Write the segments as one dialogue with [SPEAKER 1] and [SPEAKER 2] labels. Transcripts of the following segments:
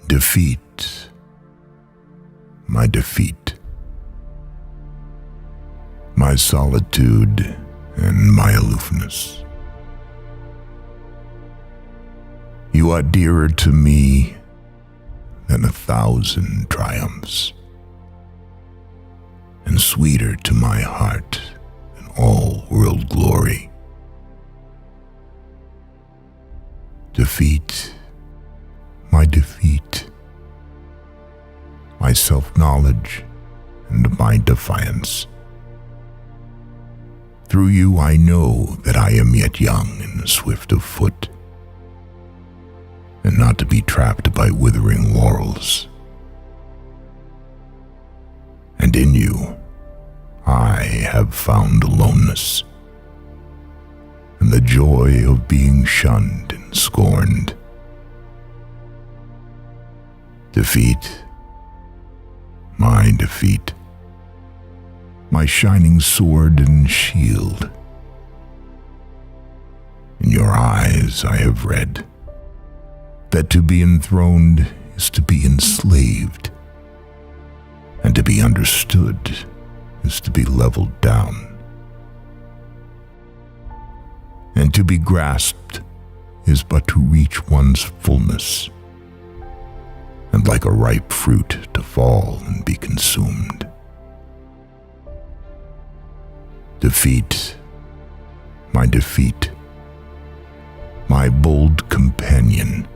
[SPEAKER 1] Defeat, my defeat, my solitude and my aloofness. You are dearer to me than 1,000 triumphs, and sweeter to my heart than all world glory. Defeat, my defeat, my self-knowledge and my defiance. Through you I know that I am yet young and swift of foot, and not to be trapped by withering laurels. And in you I have found aloneness, and the joy of being shunned and scorned. Defeat, my defeat, my shining sword and shield. In your eyes I have read that to be enthroned is to be enslaved, and to be understood is to be leveled down, and to be grasped is but to reach one's fullness, and like a ripe fruit to fall and be consumed. Defeat, my defeat, my bold companion.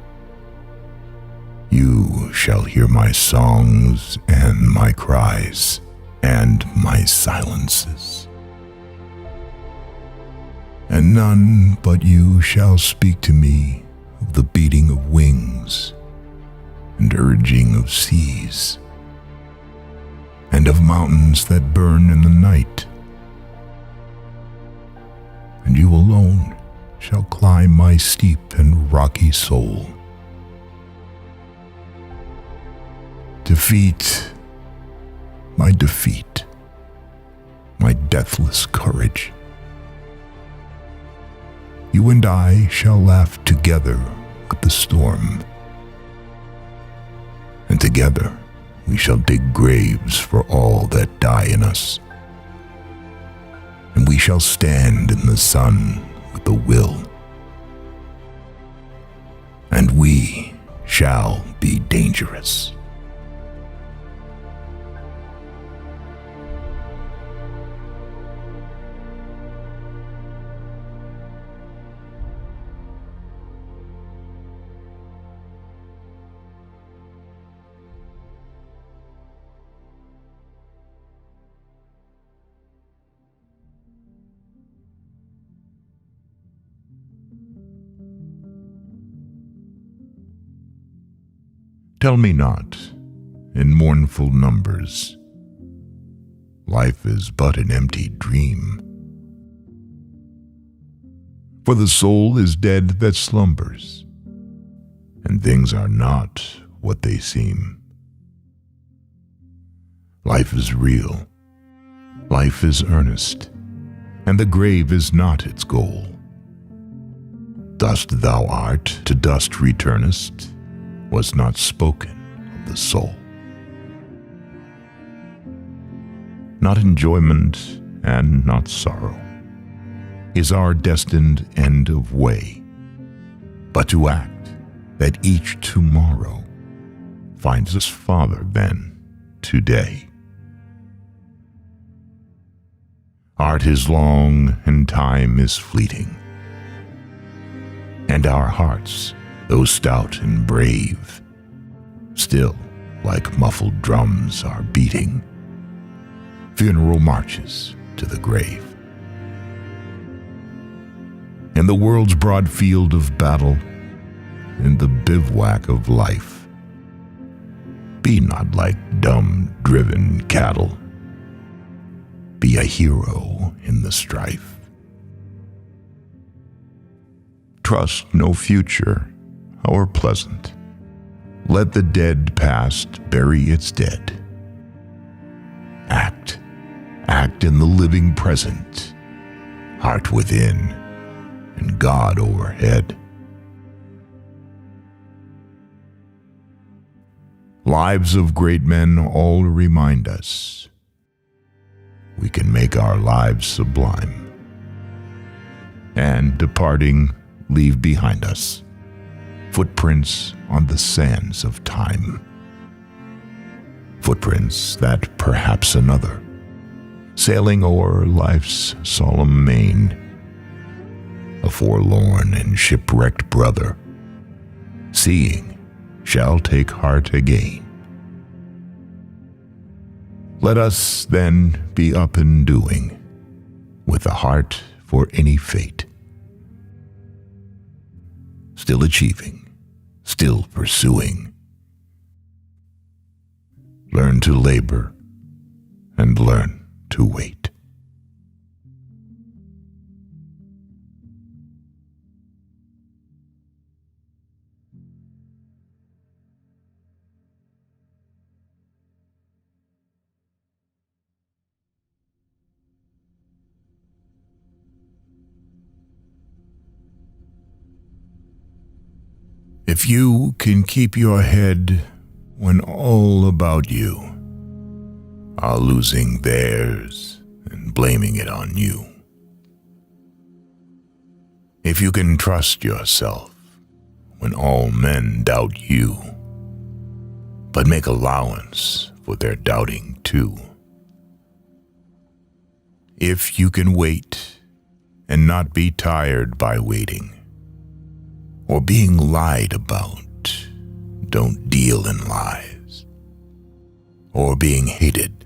[SPEAKER 1] You shall hear my songs and my cries and my silences. And none but you shall speak to me of the beating of wings and urging of seas, and of mountains that burn in the night. And you alone shall climb my steep and rocky soul. Defeat, my defeat, my deathless courage. You and I shall laugh together with the storm, and together we shall dig graves for all that die in us, and we shall stand in the sun with the will, and we shall be dangerous. Tell me not, in mournful numbers, life is but an empty dream. For the soul is dead that slumbers, and things are not what they seem. Life is real, life is earnest, and the grave is not its goal. Dust thou art, to dust returnest, was not spoken of the soul. Not enjoyment and not sorrow is our destined end of way, but to act that each tomorrow finds us farther than today. Art is long and time is fleeting, and our hearts, though stout and brave, still like muffled drums are beating funeral marches to the grave. In the world's broad field of battle, in the bivouac of life, be not like dumb, driven cattle. Be a hero in the strife. Trust no future, however pleasant. Let the dead past bury its dead. Act in the living present, heart within and God overhead. Lives of great men all remind us we can make our lives sublime, and departing, leave behind us footprints on the sands of time. Footprints that perhaps another, sailing o'er life's solemn main, a forlorn and shipwrecked brother, seeing, shall take heart again. Let us then be up and doing, with a heart for any fate, still achieving, still pursuing. Learn to labor and learn to wait. If you can keep your head when all about you are losing theirs and blaming it on you. If you can trust yourself when all men doubt you, but make allowance for their doubting too. If you can wait and not be tired by waiting, or being lied about, don't deal in lies. Or being hated,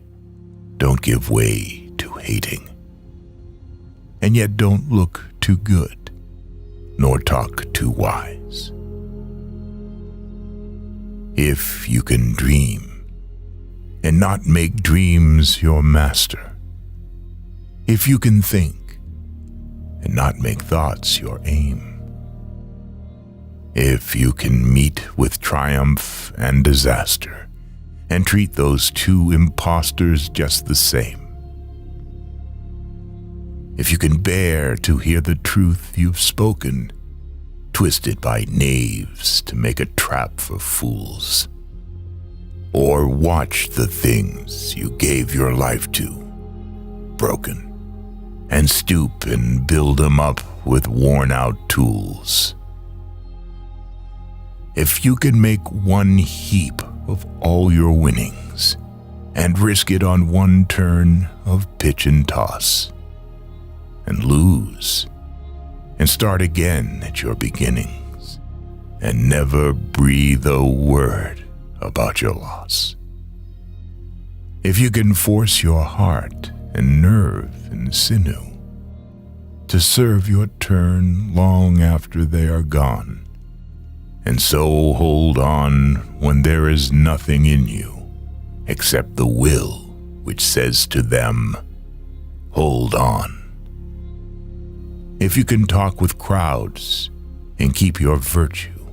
[SPEAKER 1] don't give way to hating. And yet don't look too good, nor talk too wise. If you can dream, and not make dreams your master. If you can think, and not make thoughts your aim. If you can meet with triumph and disaster, and treat those two impostors just the same. If you can bear to hear the truth you've spoken, twisted by knaves to make a trap for fools. Or watch the things you gave your life to, broken, and stoop and build them up with worn-out tools. If you can make one heap of all your winnings and risk it on one turn of pitch and toss, and lose, and start again at your beginnings, and never breathe a word about your loss. If you can force your heart and nerve and sinew to serve your turn long after they are gone, and so hold on when there is nothing in you except the will which says to them, hold on. If you can talk with crowds and keep your virtue,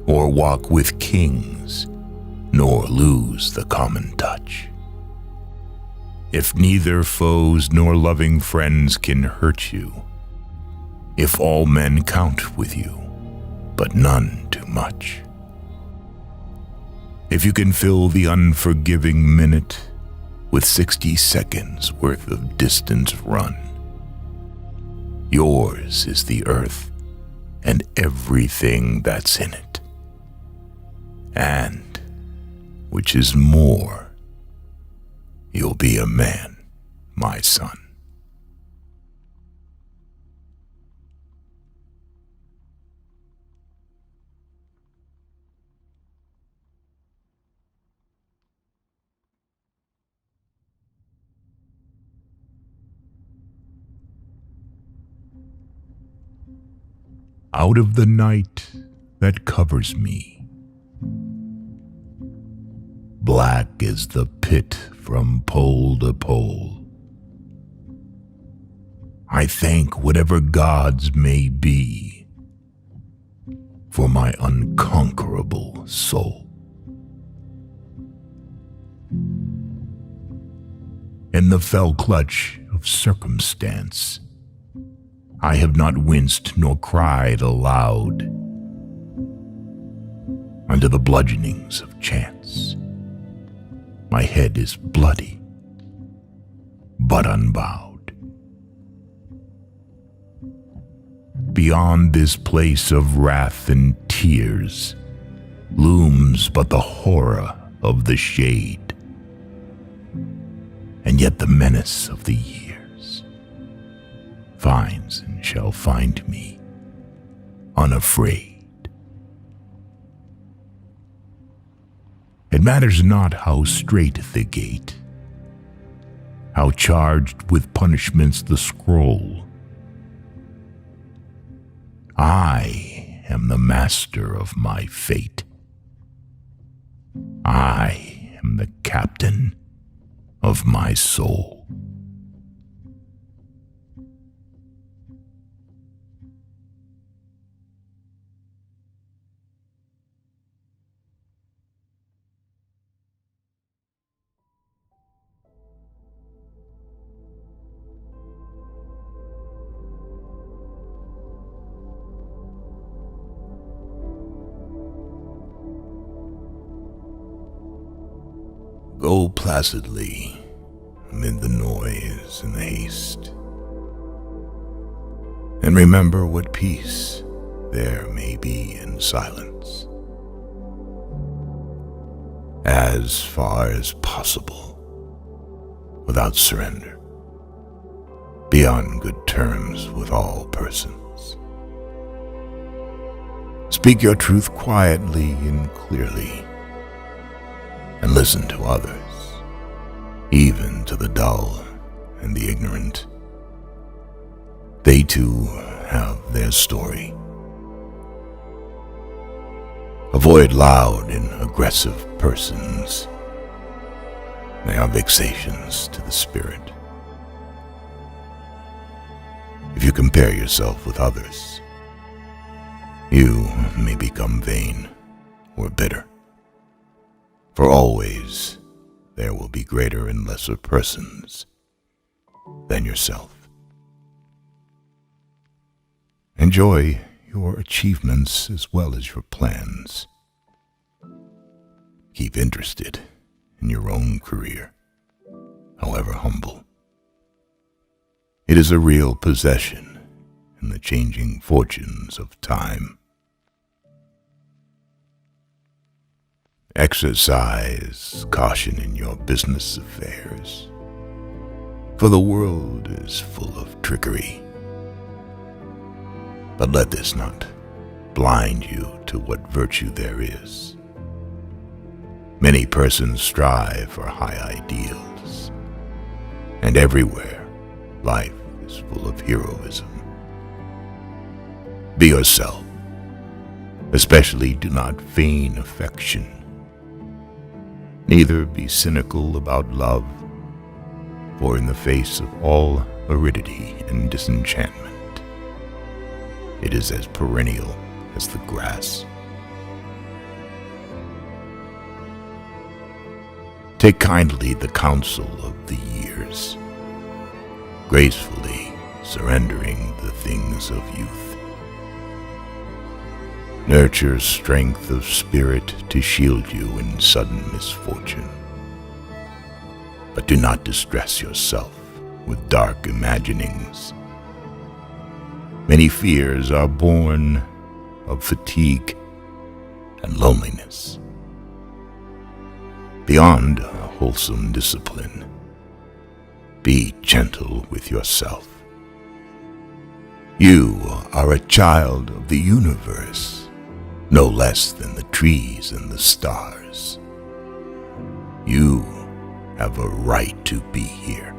[SPEAKER 1] or walk with kings nor lose the common touch. If neither foes nor loving friends can hurt you, if all men count with you, but none too much. If you can fill the unforgiving minute with 60 seconds worth of distance run, yours is the earth and everything that's in it. And, which is more, you'll be a man, my son. Out of the night that covers me, black is the pit from pole to pole. I thank whatever gods may be for my unconquerable soul. In the fell clutch of circumstance, I have not winced nor cried aloud. under the bludgeonings of chance. My head is bloody, but unbowed. Beyond this place of wrath and tears looms but the horror of the shade, and yet the menace of the years finds and shall find me unafraid. It matters not how strait the gate, how charged with punishments the scroll. I am the master of my fate. I am the captain of my soul. Go placidly amid the noise and the haste, and remember what peace there may be in silence. As far as possible, without surrender, be on good terms with all persons. Speak your truth quietly and clearly, and listen to others, even to the dull and the ignorant. They too have their story. Avoid loud and aggressive persons. They are vexations to the spirit. If you compare yourself with others, you may become vain or bitter. For always there will be greater and lesser persons than yourself. Enjoy your achievements as well as your plans. Keep interested in your own career, however humble. It is a real possession in the changing fortunes of time. Exercise caution in your business affairs, for the world is full of trickery. But let this not blind you to what virtue there is. Many persons strive for high ideals, and everywhere life is full of heroism. Be yourself, especially do not feign affection. Neither be cynical about love, for in the face of all aridity and disenchantment, it is as perennial as the grass. Take kindly the counsel of the years, gracefully surrendering the things of youth. Nurture strength of spirit to shield you in sudden misfortune. But do not distress yourself with dark imaginings. Many fears are born of fatigue and loneliness. Beyond a wholesome discipline, be gentle with yourself. You are a child of the universe, no less than the trees and the stars. You have a right to be here.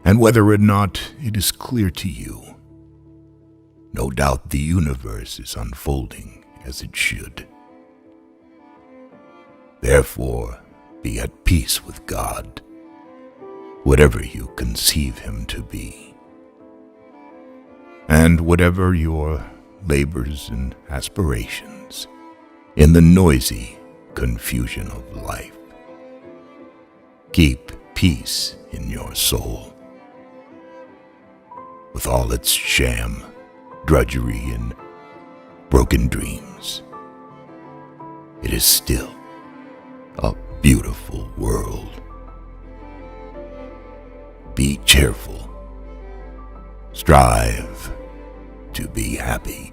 [SPEAKER 1] And whether or not it is clear to you, no doubt the universe is unfolding as it should. Therefore, be at peace with God, whatever you conceive him to be. And whatever your labors and aspirations in the noisy confusion of life, keep peace in your soul. With all its sham, drudgery, and broken dreams. It is still a beautiful world. Be cheerful. Strive to be happy.